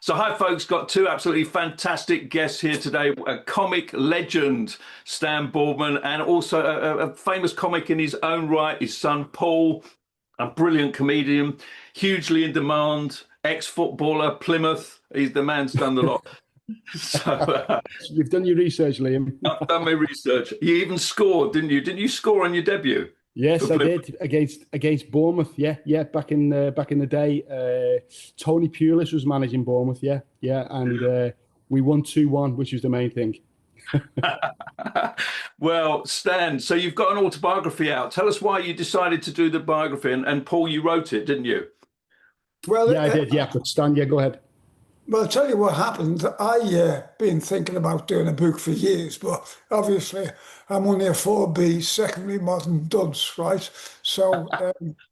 So, hi, folks. Got two absolutely fantastic guests here today. A comic legend, Stan Boardman, and also a famous comic in his own right, his son, Paul, a brilliant comedian, hugely in demand, ex-footballer, Plymouth. The man's done a lot. So, You've done your research, Liam. I've done my research. You even scored, didn't you? Didn't you score on your debut for Yes, I Plymouth? did against Bournemouth. Yeah. Back in the day, Tony Pulis was managing Bournemouth. Yeah, and we won 2-1, which was the main thing. Well, Stan, so you've got an autobiography out. Tell us why you decided to do the biography. And Paul, you wrote it, didn't you? Well, Yeah, I did. Yeah, but Stan, yeah, go ahead. well, I'll tell you what happened. I been thinking about doing a book for years, but obviously I'm only a 4B secondary modern dunce, right? So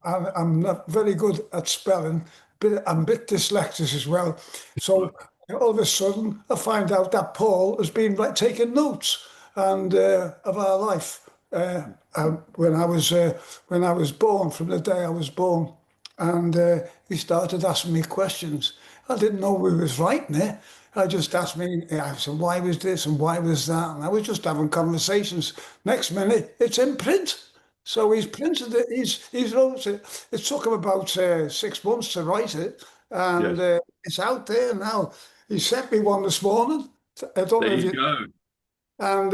I'm not very good at spelling, but I'm a bit dyslexic as well. So all of a sudden I find out that Paul has been like taking notes and of our life when I was born, from the day I was born, and he started asking me questions. I didn't know we was writing it. I just asked me, I said, why was this and why was that? And I was just having conversations. Next minute, it's in print. So he's printed it, he's wrote it. It took him about 6 months to write it, and Yes. it's out there now. He sent me one this morning. I don't There know if you you, go. and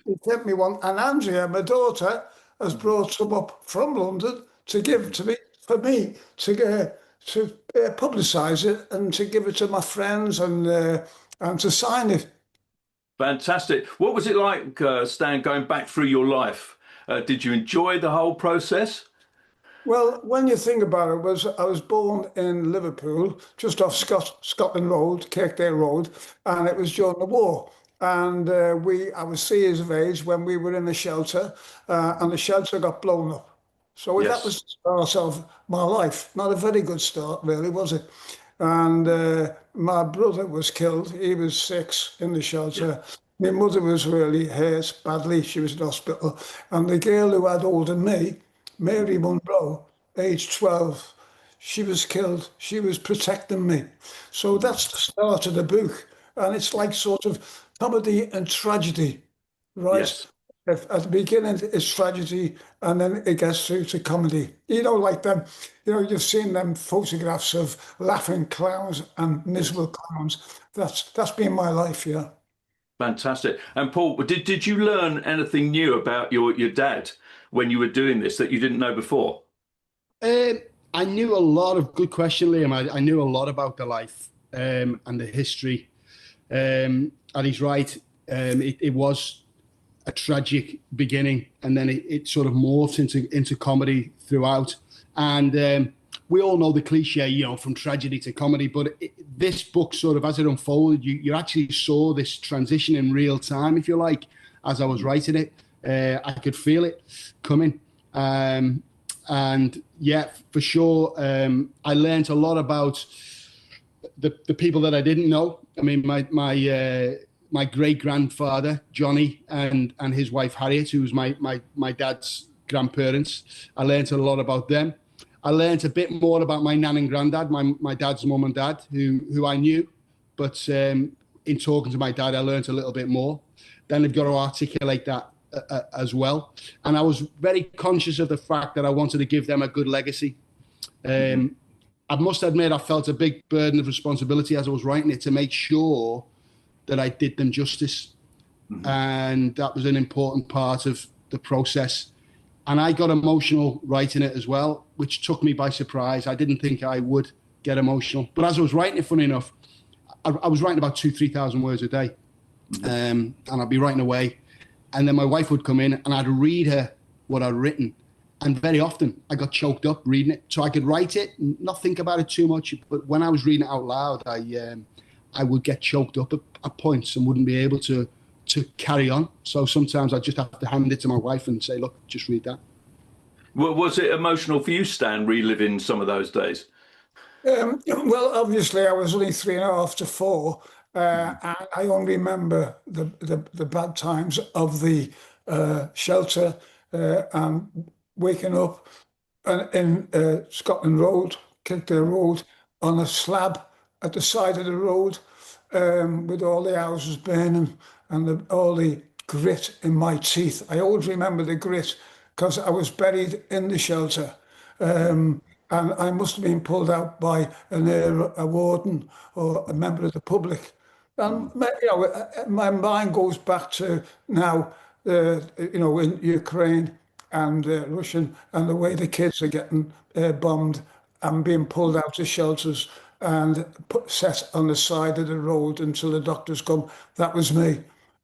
he sent me one. And Andrea, my daughter, has brought some up from London to give to me, for me to publicise it and to give it to my friends and to sign it. Fantastic. What was it like, Stan, going back through your life? Did you enjoy the whole process? Well, when you think about it, I was born in Liverpool, just off Scotland Road, Kirkdale Road, and it was during the war. And I was 3 years of age when we were in the shelter, and the shelter got blown up. So that Yes. was the start of my life. Not a very good start, really, was it? And my brother was killed. He was 6 in the Yeah. shelter. My mother was really hurt badly. She was in hospital. And the girl who had older than me, Mary Munro, age 12, she was killed. She was protecting me. So that's the start of the book. And it's like sort of comedy and tragedy, right? Yes. At the beginning, it's tragedy, and then it gets through to comedy. Like them, you've seen them photographs of laughing clowns and miserable clowns. That's been my life, yeah. Fantastic. And Paul, did you learn anything new about your dad when you were doing this that you didn't know before? Um, I knew a lot of good question, Liam. I knew a lot about the life and the history. And he's right. It was a tragic beginning, and then it sort of morphed into comedy throughout. And we all know the cliche, from tragedy to comedy. But this book, sort of as it unfolded, you actually saw this transition in real time, if you like, as I was writing it. I could feel it coming. And yeah, for sure, I learned a lot about the people that I didn't know. I mean, my great grandfather Johnny and his wife Harriet, who was my dad's grandparents. I learned a lot about them. I learned a bit more about my nan and granddad, my dad's mum and dad, who I knew, but in talking to my dad, I learned a little bit more. Then I've got to articulate that as well. And I was very conscious of the fact that I wanted to give them a good legacy. I must admit, I felt a big burden of responsibility as I was writing it to make sure that I did them justice. And that was an important part of the process. And I got emotional writing it as well, which took me by surprise. I didn't think I would get emotional. But as I was writing it, funny enough, I was writing about 3,000 words a day. And I'd be writing away. And then my wife would come in and I'd read her what I'd written. And very often I got choked up reading it. So I could write it, not think about it too much. But when I was reading it out loud, I would get choked up at points and wouldn't be able to carry on. So sometimes I just have to hand it to my wife and say, look, just read that. Well, was it emotional for you, Stan, reliving some of those days? Well, obviously, I was only 3.5 to 4, and I only remember the bad times of the shelter and waking up in Scotland Road, Kirkdale Road, on a slab at the side of the road with all the houses burning and all the grit in my teeth. I always remember the grit because I was buried in the shelter. And I must have been pulled out by a warden or a member of the public. And my mind goes back to now, in Ukraine and Russian, and the way the kids are getting bombed and being pulled out of shelters and set on the side of the road until the doctors come. That was me.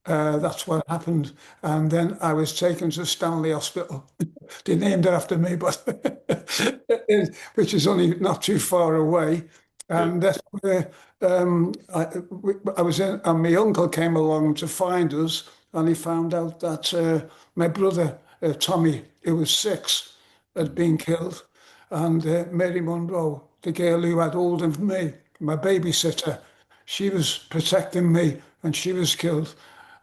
That's what happened. And then I was taken to Stanley Hospital. They named it after me, but which is only not too far away. And that's where I was in, and my uncle came along to find us, and he found out that my brother, Tommy, who was 6, had been killed. And Mary Monroe, the girl who had hold of me, my babysitter, she was protecting me, and she was killed.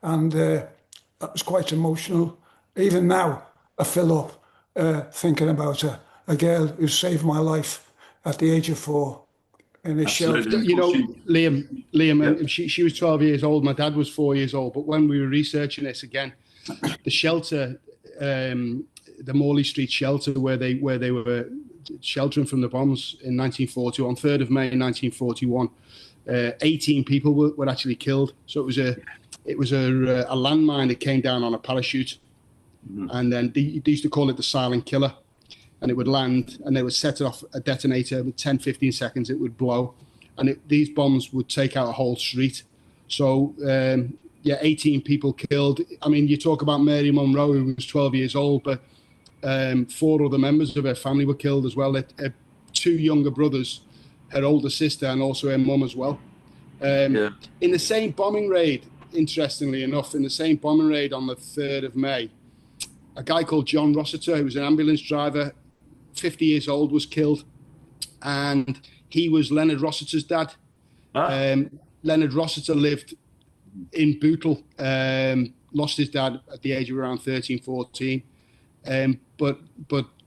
And that was quite emotional. Even now, I fill up thinking about her, a girl who saved my life at the age of 4 in a shelter. Liam, and she was 12 years old. My dad was 4 years old. But when we were researching this again, the shelter, the Morley Street shelter, where they were sheltering from the bombs in 1940, on 3rd of May 1941, 18 people were actually killed. So it was a landmine that came down on a parachute, and then they used to call it the silent killer, and it would land, and they would set off a detonator with 10, 15 seconds, it would blow, and these bombs would take out a whole street. So 18 people killed. I mean, you talk about Mary Monroe, who was 12 years old, but 4 other members of her family were killed as well. Her 2 younger brothers, her older sister, and also her mum as well. In the same bombing raid, interestingly enough, in the same bombing raid on the 3rd of May, a guy called John Rossiter, who was an ambulance driver, 50 years old, was killed. And he was Leonard Rossiter's dad. Leonard Rossiter lived in Bootle, lost his dad at the age of around 13, 14. But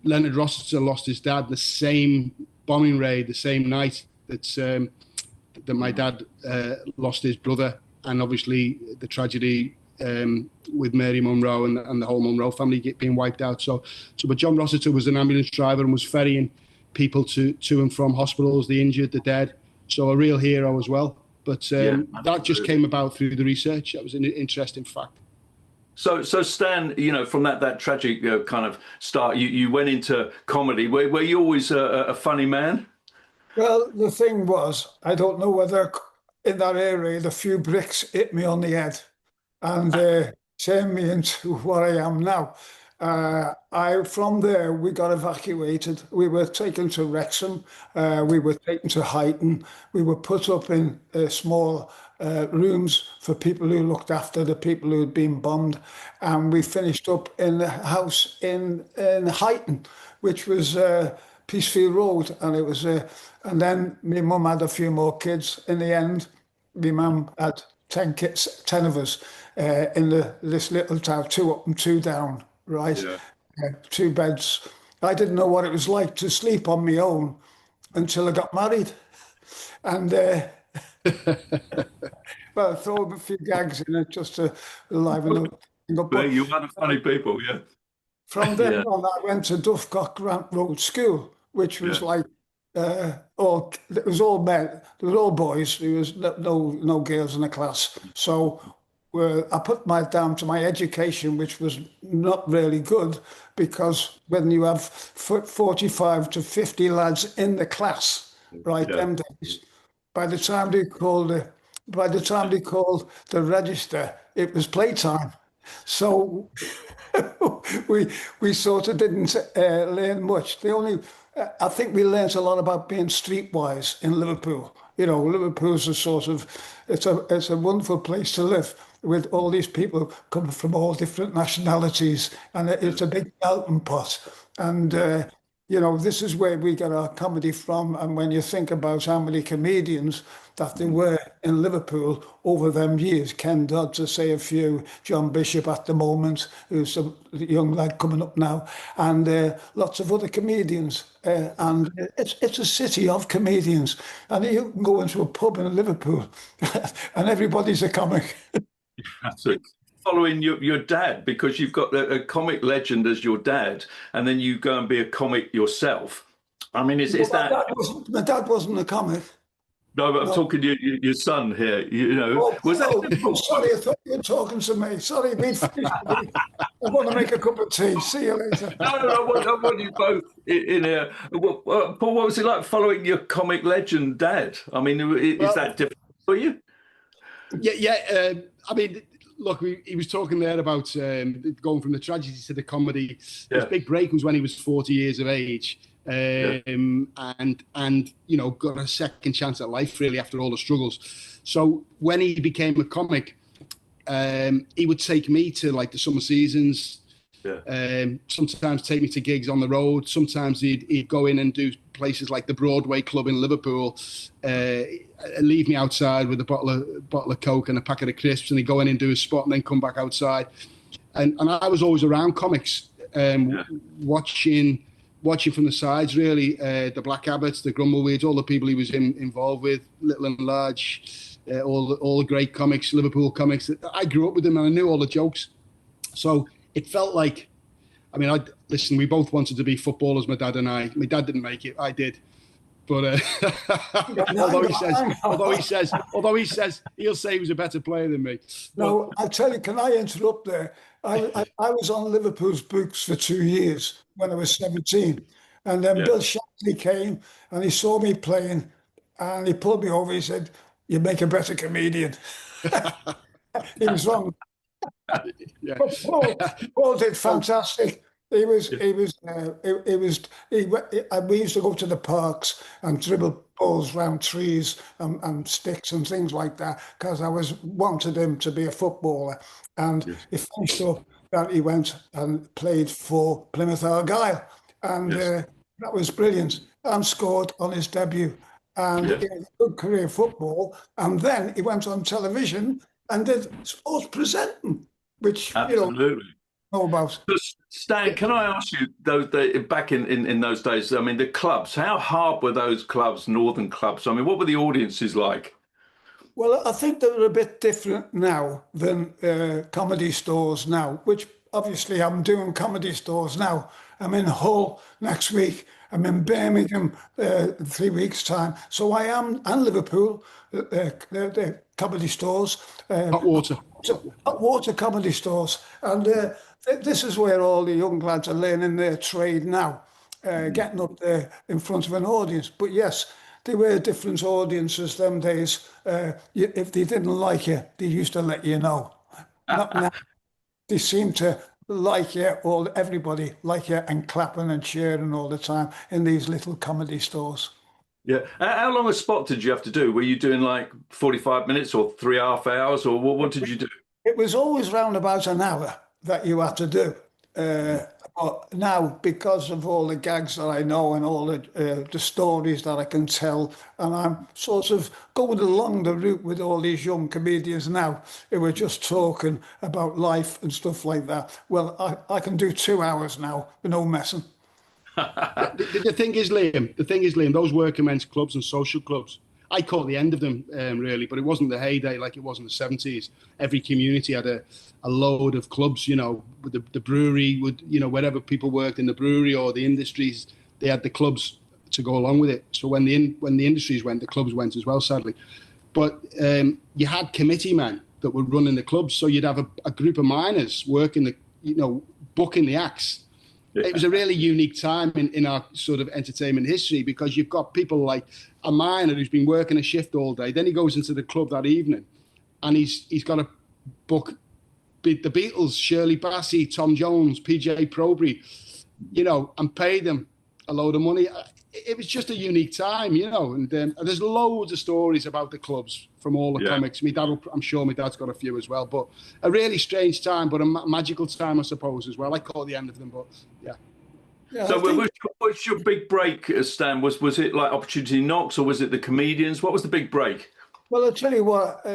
Leonard Rossiter lost his dad the same bombing raid, the same night that my dad lost his brother. And obviously the tragedy with Mary Monroe and the whole Monroe family being wiped out. But John Rossiter was an ambulance driver and was ferrying people to and from hospitals, the injured, the dead. So a real hero as well. But that just came about through the research. That was an interesting fact. So Stan, from that tragic kind of start, you went into comedy. Were you always a funny man? Well, the thing was, I don't know whether in that area, the few bricks hit me on the head and turned me into what I am now. From there, we got evacuated. We were taken to Wrexham. We were taken to Huyton. We were put up in small rooms for people who looked after the people who had been bombed. And we finished up in a house in Huyton, which was Peacefield Road. And it was, and then my mum had a few more kids. In the end, my mum had 10 kids, 10 of us in this little town, 2 up and 2 down. Right, 2 beds. I didn't know what it was like to sleep on my own until I got married, and well, I throw a few gags in it just to liven up. But you are the funny people, yeah. From then on, I went to Duffcock Grant Road School, which was like it was all men, there were all boys. There was no girls in the class, so. I put down to my education, which was not really good, because when you have 45 to 50 lads in the class, right, them days, by the time they called the register, it was playtime. So we sort of didn't learn much. I think we learned a lot about being streetwise in Liverpool. Liverpool's it's a wonderful place to live, with all these people coming from all different nationalities, and it's a big melting pot. And you know, this is where we get our comedy from. And when you think about how many comedians that there were in Liverpool over them years, Ken Dodd to say a few, John Bishop at the moment, who's a young lad coming up now, and lots of other comedians. And it's a city of comedians. And you can go into a pub in Liverpool and everybody's a comic. Absolutely. Following your dad, because you've got a comic legend as your dad, and then you go and be a comic yourself. I mean, is that... My dad wasn't a comic. No, but I'm talking to your son here, you know. Was that... Sorry, I thought you were talking to me. Sorry, we finished. I want to make a cup of tea. See you later. No, I want you both in here. Paul, what was it like following your comic legend dad? I mean, is that different for you? Yeah. I mean, look, he was talking there about going from the tragedy to the comedy. His big break was when he was 40 years of age, and you know, got a second chance at life really after all the struggles. So when he became a comic, he would take me to like the summer seasons. Sometimes take me to gigs on the road. Sometimes he'd go in and do places like the Broadway Club in Liverpool, leave me outside with a bottle of Coke and a packet of crisps, and he'd go in and do his spot and then come back outside. And I was always around comics, watching from the sides really, the Black Abbots, the Grumbleweeds, all the people he was involved with, little and large, all the great comics, Liverpool comics. I grew up with them and I knew all the jokes. So it felt like, I mean, listen, we both wanted to be footballers, my dad and I. My dad didn't make it, I did. But although he says he'll say he was a better player than me. No, I'll tell you, can I interrupt there? I was on Liverpool's books for 2 years when I was 17. And then Bill Shankly came and he saw me playing and he pulled me over. He said, "You make a better comedian." He was wrong. But Paul did fantastic. We used to go to the parks and dribble balls round trees and sticks and things like that because I wanted him to be a footballer. And he finished up that he went and played for Plymouth Argyle, and that was brilliant. And scored on his debut, and he had a good career in football. And then he went on television and did sports presenting, which absolutely. Know about. Stan, can I ask you, back in those days, I mean, the clubs, how hard were those clubs, northern clubs? I mean, what were the audiences like? Well, I think they're a bit different now than comedy stores now, which obviously I'm doing comedy stores now. I'm in Hull next week. I'm in Birmingham in 3 weeks' time. So I am, and Liverpool, the comedy stores. Hot water. Hot water comedy stores. And this is where all the young lads are learning their trade now, getting up there in front of an audience. But yes, they were different audiences them days. If they didn't like you, they used to let you know. Not now. They seem to like you, or everybody like you, and clapping and cheering all the time in these little comedy stores. Yeah. How long a spot did you have to do? Were you doing like 45 minutes or 3.5 hours, or what did you do? It was always round about an hour that you had to do. But now, because of all the gags that I know and all the stories that I can tell, and I'm sort of going along the route with all these young comedians now who are just talking about life and stuff like that. Well, I can do 2 hours now with no messing. The thing is, Liam, those working men's clubs and social clubs, I caught the end of them, really, but it wasn't the heyday like it was in the 70s. Every community had a load of clubs, you know, the brewery would, you know, wherever people worked in the brewery or the industries, they had the clubs to go along with it. So when the industries went, the clubs went as well, sadly. But you had committee men that were running the clubs. So you'd have a group of miners working booking the acts. Yeah. It was a really unique time in our sort of entertainment history, because you've got people like a miner who's been working a shift all day. Then he goes into the club that evening and he's got to book the Beatles, Shirley Bassey, Tom Jones, PJ Proby, you know, and pay them a load of money. It was just a unique time, you know, and there's loads of stories about the clubs from all the comics. I'm sure my dad's got a few as well, but a really strange time, but a magical time, I suppose, as well. I caught the end of them, but yeah. Yeah, So I think. what's your big break, Stan? Was it like Opportunity Knocks, or was it the Comedians? What was the big break? Well, I'll tell you what,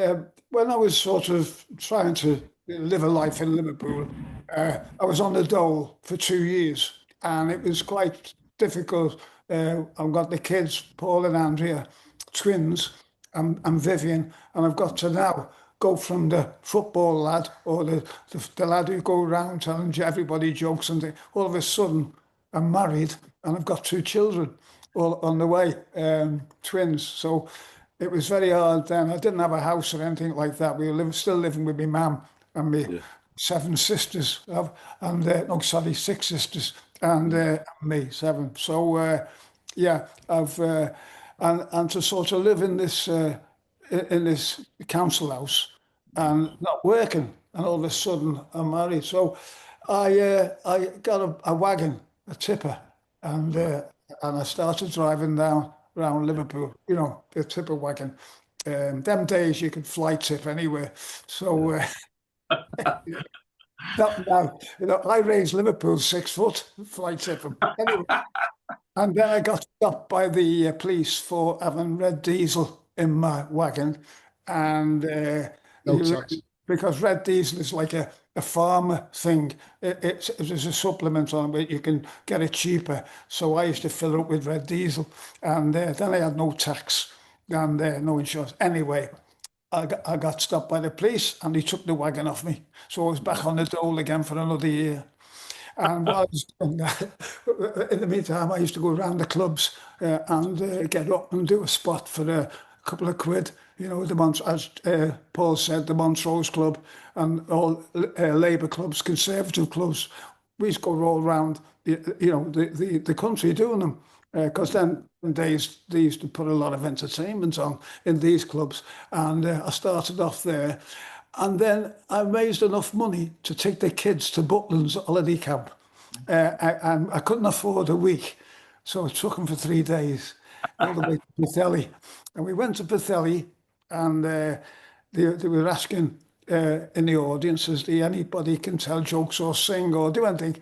when I was sort of trying to live a life in Liverpool, I was on the dole for 2 years and it was quite difficult. I've got the kids, Paul and Andrea, twins, and Vivian, and I've got to now go from the football lad or the lad who go around telling everybody jokes and all of a sudden I'm married and I've got two children all on the way, twins. So it was very hard then. I didn't have a house or anything like that. We were still living with my mum and me Yeah. seven sisters, and no, sorry, six sisters, and me seven. So yeah, I've and to sort of live in this council house and not working, and all of a sudden I'm married. So I got a wagon, a tipper, and I started driving down around Liverpool. You know, the tipper wagon. Them days you could fly tip anywhere. So not now. You know, I raised Liverpool 6 foot, fly tip them. Anyway, and then I got stopped by the police for having red diesel in my wagon, and No chance. because red diesel is like a farmer thing. There's a supplement on it, but you can get it cheaper. So I used to fill it up with red diesel, and then I had no tax and no insurance. Anyway, I got stopped by the police, and they took the wagon off me. So I was back on the dole again for another year. And while I was doing that, in the meantime, I used to go around the clubs and get up and do a spot for a couple of quid. You know, as Paul said, the Montrose Club and all Labour clubs, Conservative clubs. We used to go all around, the country doing them. Because then in days they used to put a lot of entertainment on in these clubs, and I started off there. And then I raised enough money to take the kids to Butlins holiday camp. And I couldn't afford a week. So I took them for 3 days, all the way to Pwllheli. And we went to Pwllheli, and they were asking in the audience, is there anybody can tell jokes or sing or do anything?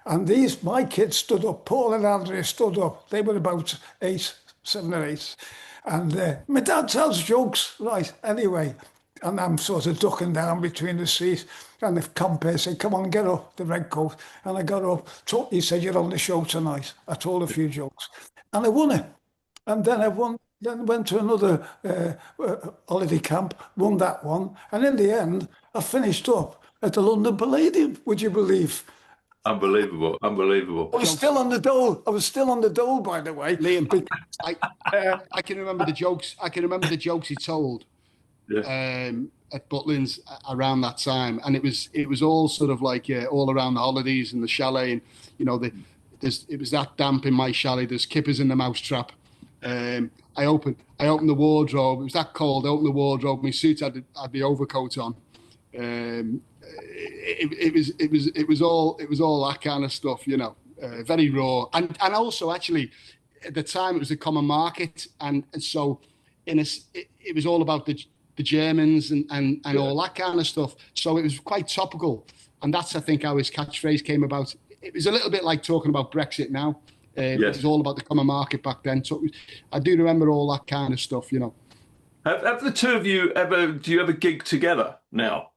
And my kids stood up. Paul and Andrea stood up. They were about 7 or 8. And my dad tells jokes, right, anyway. And I'm sort of ducking down between the seats. And the compere said, come on, get up, the red coat. And I got up. He said, you're on the show tonight. I told a few jokes. And I won it. And then then went to another holiday camp, won that one. And in the end, I finished up at the London Palladium, would you believe? Unbelievable, unbelievable. I was still on the dole, by the way. Liam, I can remember the jokes. I can remember the jokes he told at Butlins around that time, and it was all sort of like all around the holidays and the chalet, and you know it was that damp in my chalet. There's kippers in the mousetrap. I opened the wardrobe. It was that cold. I opened the wardrobe. My suit had the overcoat on. It was all that kind of stuff, you know, very raw, and also actually at the time it was a common market, and so it was all about the Germans and all that kind of stuff. So it was quite topical, and that's I think how his catchphrase came about. It was a little bit like talking about Brexit now. It was all about the common market back then. So I do remember all that kind of stuff, you know. Have the two of you do you ever gig together now?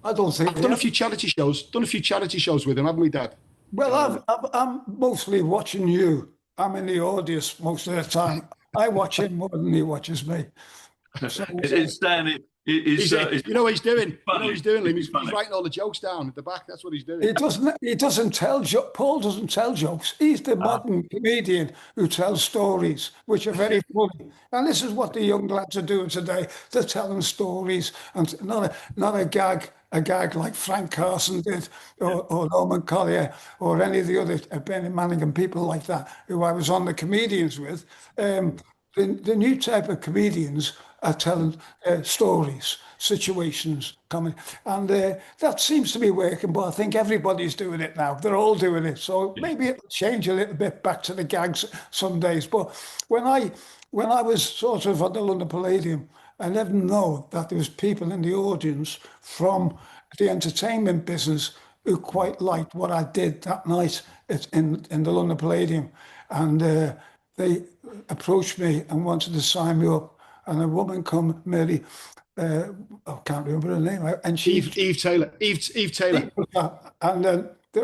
I don't think I've done a few charity shows with him, haven't we, Dad? Well, I'm mostly watching you. I'm in the audience most of the time. I watch him more than he watches me. So, It's Stan. You know what he's doing? You know what he's doing, Liam? He's funny. writing all the jokes down at the back. That's what he's doing. He doesn't tell jokes. Paul doesn't tell jokes. He's the modern comedian who tells stories, which are very funny. And this is what the young lads are doing today. They're telling stories, and not a gag like Frank Carson did, or Norman Collier, or any of the other Benny Manning and people like that, who I was on the comedians with. The new type of comedians are telling stories, situations coming, and that seems to be working. But I think everybody's doing it now. They're all doing it, so maybe it'll change a little bit back to the gags some days. But when I was sort of at the London Palladium, I didn't know that there was people in the audience from the entertainment business who quite liked what I did that night in the London Palladium, and they approached me and wanted to sign me up. And a woman come, Mary, I can't remember her name, and she Eve Taylor. Eve Taylor. and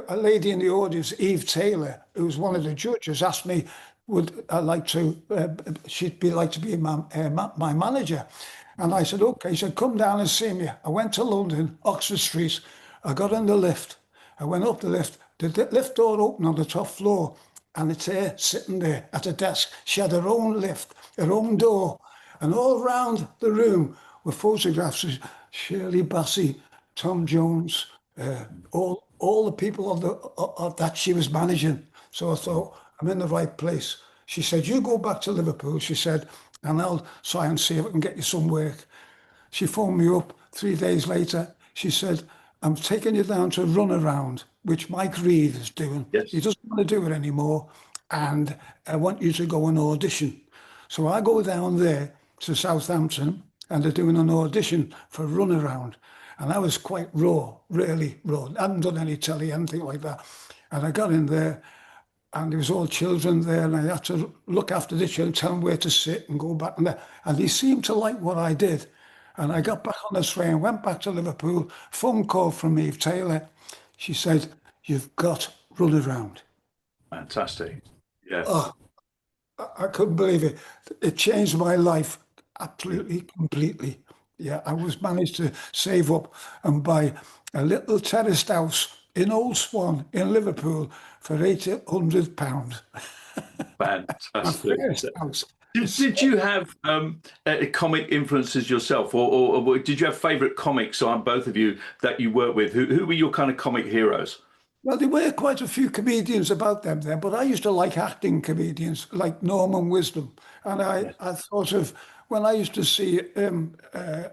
a lady in the audience, Eve Taylor, who was one of the judges, asked me, would I like to, she'd be like to be my manager. And I said, okay. He said, come down and see me. I went to London, Oxford Street. I got in the lift. I went up the lift. The lift door opened on the top floor, and it's her sitting there at a desk. She had her own lift, her own door. And all around the room were photographs of Shirley Bassey, Tom Jones, all the people of that she was managing. So I thought, I'm in the right place. She said, you go back to Liverpool, she said, and I'll try and see if I can get you some work. She phoned me up 3 days later. She said, I'm taking you down to Runaround, which Mike Reid is doing. Yes. He doesn't want to do it anymore. And I want you to go and audition. So I go down there to Southampton, and they're doing an audition for Runaround. And I was quite raw, really raw. I hadn't done any telly, anything like that. And I got in there, and there was all children there, and I had to look after the children, tell them where to sit and go back. And they seemed to like what I did. And I got back on the train, went back to Liverpool, phone call from Eve Taylor. She said, you've got Runaround. Fantastic. Yeah. Oh, I couldn't believe it. It changed my life absolutely, completely. Yeah, I was managed to save up and buy a little terraced house in Old Swan in Liverpool for £800. Fantastic. My first house. Did you have comic influences yourself, or did you have favourite comics on both of you that you worked with? Who were your kind of comic heroes? Well, there were quite a few comedians about them then, but I used to like acting comedians like Norman Wisdom. And I thought of when I used to see him,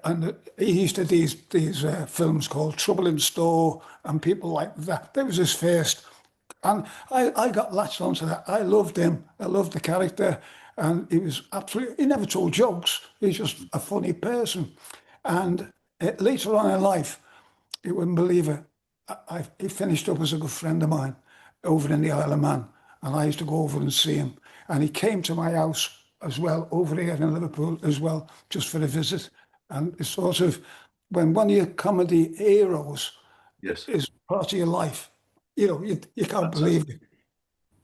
and he used to do these films called Trouble in Store and people like that. That was his first. And I got latched onto that. I loved him. I loved the character. And he was absolutely, he never told jokes. He's just a funny person. And later on in life, you wouldn't believe it, he finished up as a good friend of mine over in the Isle of Man. And I used to go over and see him. And he came to my house as well, over here in Liverpool as well, just for a visit. And it's sort of, when one of your comedy heroes is part of your life, you know, you can't believe it.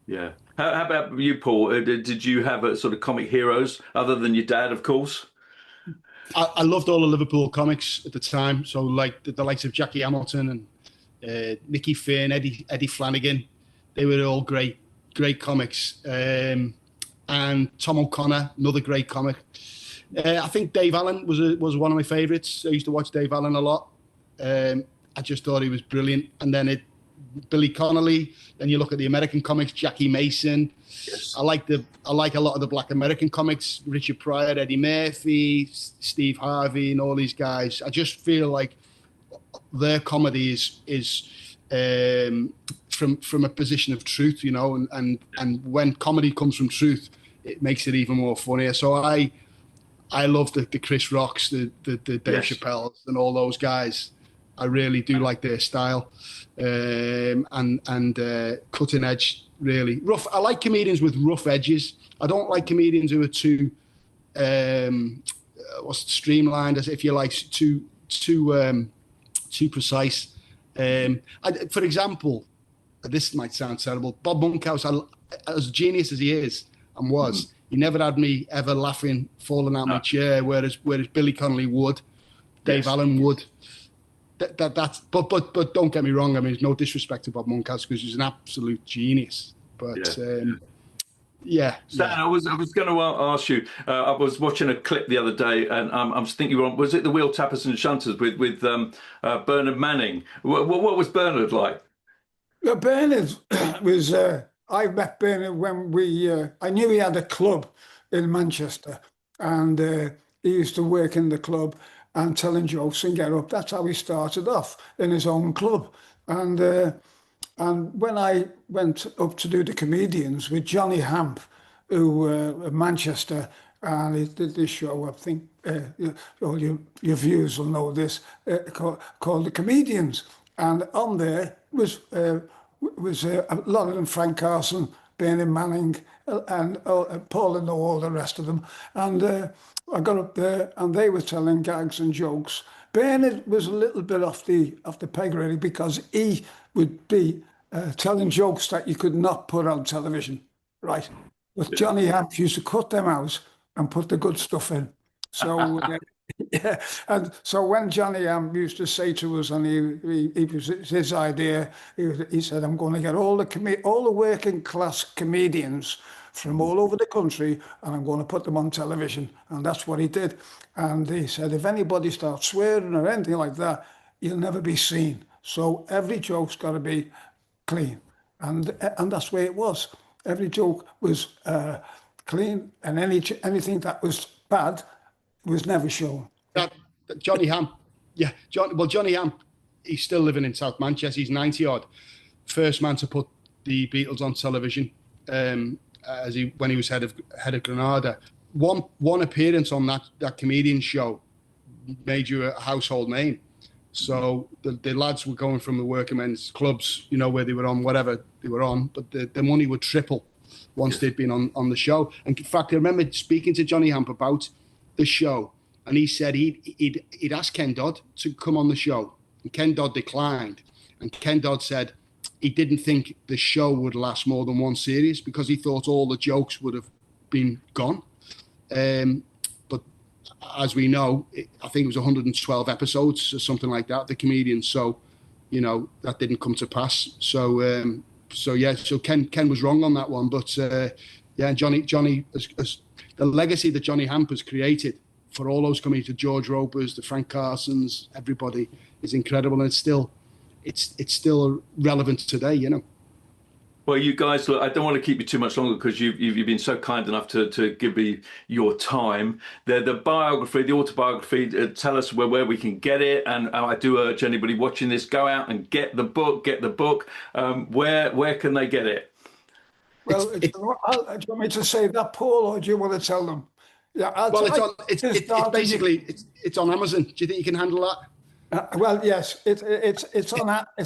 Yeah. How about you, Paul? Did you have a sort of comic heroes other than your dad, of course? I loved all the Liverpool comics at the time. So like the likes of Jackie Hamilton and Nicky Finn, Eddie Flanagan, they were all great comics. And Tom O'Connor, another great comic. I think Dave Allen was one of my favourites. I used to watch Dave Allen a lot. I just thought he was brilliant. And then Billy Connolly. Then you look at the American comics, Jackie Mason. Yes. I like a lot of the Black American comics, Richard Pryor, Eddie Murphy, Steve Harvey, and all these guys. I just feel like their comedy is from a position of truth, you know, and when comedy comes from truth, it makes it even more funnier. So I love the Chris Rocks, the Dave Chappelles, and all those guys. I really do like their style, and cutting edge. Really rough. I like comedians with rough edges. I don't like comedians who are too streamlined, as if you like, too precise. For example, this might sound terrible. Bob Monkhouse, as genius as he is and was, he never had me ever laughing, falling out my chair. Whereas Billy Connolly would, Dave Allen would. That's but don't get me wrong. I mean, there's no disrespect to Bob Monkhouse because he's an absolute genius. But Stan, yeah. I was going to ask you. I was watching a clip the other day, and I was thinking, was it the Wheel Tappers and Shunters with Bernard Manning? What was Bernard like? Bernard was. I met Bernard when I knew he had a club in Manchester, and he used to work in the club and telling jokes and get up. That's how he started off, in his own club. And when I went up to do the comedians with Johnny Hamp, who in Manchester, and he did this show, I think all your viewers will know this, called The Comedians. And on there was a lot of them, Frank Carson, Bernard Manning, and Paul and all the rest of them. And I got up there, and they were telling gags and jokes. Bernard was a little bit off the peg really, because he would be telling jokes that you could not put on television, right? But Johnny Hamp used to cut them out and put the good stuff in. So yeah, and so when Johnny Hamp used to say to us, and it was his idea, he said, "I'm going to get all the working class comedians from all over the country, and I'm going to put them on television." And that's what he did. And he said, if anybody starts swearing or anything like that, you'll never be seen. So every joke's got to be clean, and that's the way it was. Every joke was clean, and anything that was bad was never shown. Johnny Hamp, yeah, Johnny Hamp, he's still living in South Manchester. He's 90 odd. First man to put the Beatles on television, when he was head of Granada. One appearance on that comedian show made you a household name. So the lads were going from the working men's clubs, where they were on whatever they were on, but the money would triple once they'd been on the show. And in fact, I remember speaking to Johnny Hamp about the show, and he said he'd asked Ken Dodd to come on the show, and Ken Dodd declined. And Ken Dodd said he didn't think the show would last more than one series because he thought all the jokes would have been gone. But as we know, I think it was 112 episodes or something like that, the comedian. So, that didn't come to pass. So Ken was wrong on that one. But and Johnny, as the legacy that Johnny Hamp has created for all those coming to George Ropers, the Frank Carsons, everybody is incredible, and it's still relevant today. Well, you guys, look, I don't want to keep you too much longer because you've been so kind enough to give me your time. The biography, the autobiography, tell us where we can get it. And I do urge anybody watching this, go out and get the book. Where can they get it? Well, do you want me to say that, Paul, or do you want to tell them? Yeah, it's on Amazon. Do you think you can handle that? Well, yes, it's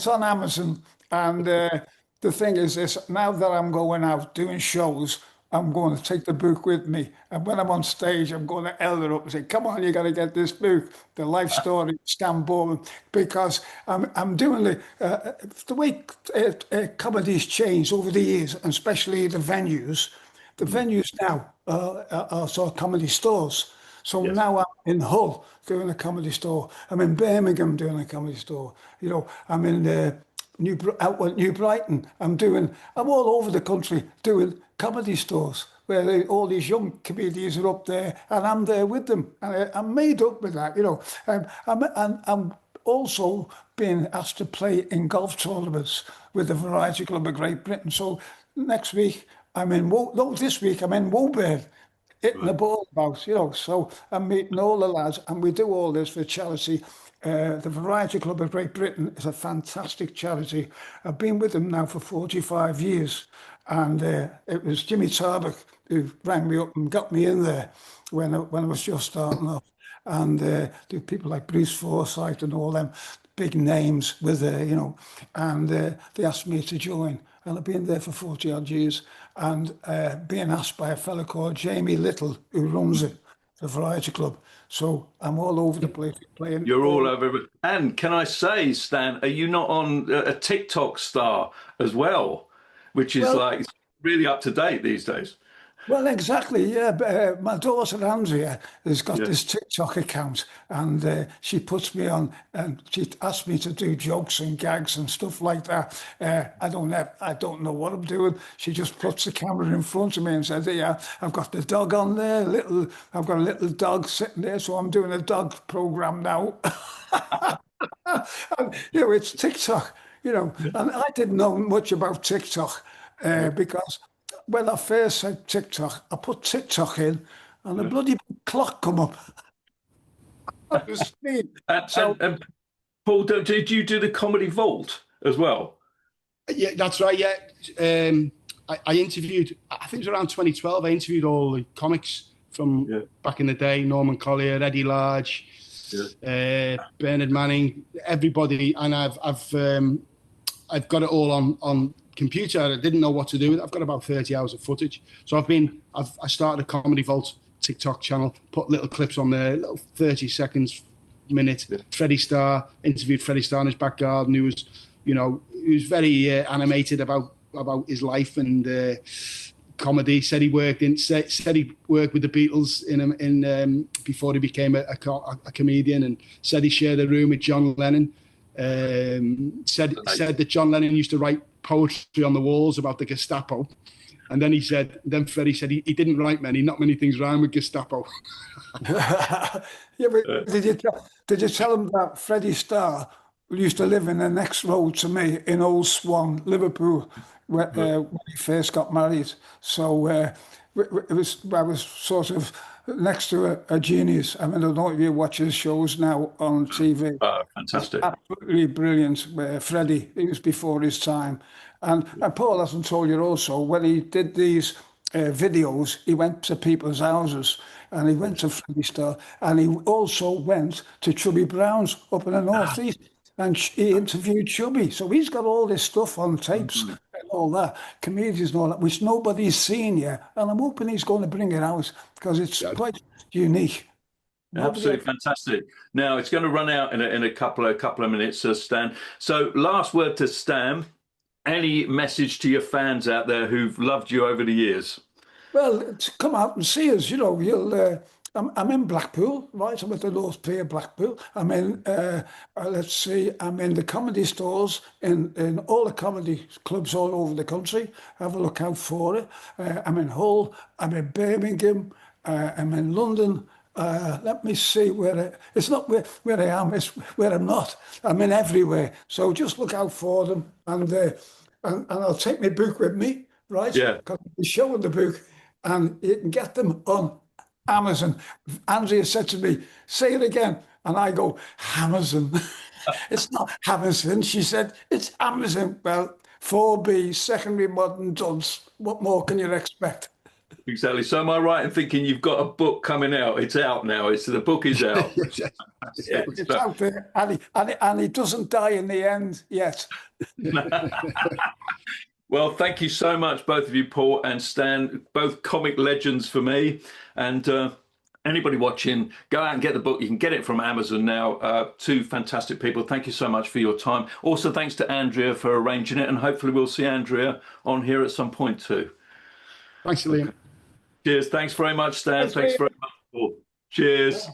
on Amazon, and the thing is this: now that I'm going out doing shows, I'm going to take the book with me, and when I'm on stage, I'm going to elder up and say, "Come on, you got to get this book, the life story of Stan Boardman," because I'm doing the way comedy's changed over the years, and especially the venues. The venues now are sort of comedy stores. So now I'm in Hull doing a comedy store. I'm in Birmingham doing a comedy store. I'm in New Brighton. I'm all over the country doing comedy stores where all these young comedians are up there, and I'm there with them. And I'm made up with that. I'm also being asked to play in golf tournaments with the Variety Club of Great Britain. So next week this week I'm in Woburn, hitting the ball about, so I'm meeting all the lads, and we do all this for charity. The Variety Club of Great Britain is a fantastic charity. I've been with them now for 45 years, and it was Jimmy Tarbuck who rang me up and got me in there when I was just starting off. And do people like Bruce Forsyth and all them big names with there, and they asked me to join. And I've been there for 40 odd years, and being asked by a fella called Jamie Little, who runs it, the Variety Club. So I'm all over the place playing. You're all over. And can I say, Stan, are you not on a TikTok star as well, which is really up to date these days? Well, exactly, yeah. My daughter Andrea has got this TikTok account, and she puts me on, and she asks me to do jokes and gags and stuff like that. I don't know what I'm doing. She just puts the camera in front of me and says, "Yeah, I've got the dog on there. I've got a little dog sitting there, so I'm doing a dog program now." And, it's TikTok, and I didn't know much about TikTok because when I first said TikTok, I put TikTok in, and the bloody clock come up. And Paul, did you do the Comedy Vault as well? Yeah, that's right. Yeah, I interviewed. I think it was around 2012. I interviewed all the comics from back in the day: Norman Collier, Eddie Large, Bernard Manning, everybody, and I've got it all on computer. I didn't know what to do with it. I've got about 30 hours of footage. So I started a Comedy Vault TikTok channel, put little clips on there, little 30 seconds, minute. Freddie Starr, interviewed Freddie Starr in his back garden, who was, he was very animated about his life and comedy. Said he worked with the Beatles in before he became a comedian, and said he shared a room with John Lennon. Said that John Lennon used to write poetry on the walls about the Gestapo, and then Freddie said he didn't write not many things rhyme with Gestapo. Yeah, but did you tell him that Freddie Starr used to live in the next road to me in Old Swan, Liverpool, when he first got married? So I was sort of next to a genius. I mean, I don't know if you watch his shows now on TV. Oh, fantastic. Absolutely brilliant. Freddie, he was before his time. And Paul hasn't told you also, when he did these videos, he went to people's houses, and he went to Freddie Starr, and he also went to Chubby Brown's up in the northeast, and he interviewed Chubby. So he's got all this stuff on tapes and all that, comedians and all that, which nobody's seen yet. And I'm hoping he's going to bring it out because it's quite unique. Absolutely fantastic. Now it's going to run out in a couple of minutes, Stan. So last word to Stan. Any message to your fans out there who've loved you over the years? Well, to come out and see us, I'm in Blackpool, right? I'm at the North Pier, Blackpool. I'm in, I'm in the comedy stores in all the comedy clubs all over the country. Have a look out for it. I'm in Hull, I'm in Birmingham, I'm in London. Let me see it's not where I am, it's where I'm not. I'm in everywhere. So just look out for them, and I'll take my book with me, right? Yeah. Because I'll be showing the book, and you can get them on Amazon. Andrea said to me, say it again. And I go, Amazon. It's not Amazon. She said, it's Amazon. Well, 4B, secondary modern dunce. What more can you expect? Exactly. So am I right in thinking you've got a book coming out? It's out now. The book is out. It's out there, and he doesn't die in the end yet. Well, thank you so much, both of you, Paul and Stan, both comic legends for me. And anybody watching, go out and get the book. You can get it from Amazon now. Two fantastic people. Thank you so much for your time. Also, thanks to Andrea for arranging it. And hopefully we'll see Andrea on here at some point too. Thanks, Liam. Cheers. Thanks very much, Stan. Thanks very much, Paul. Cheers.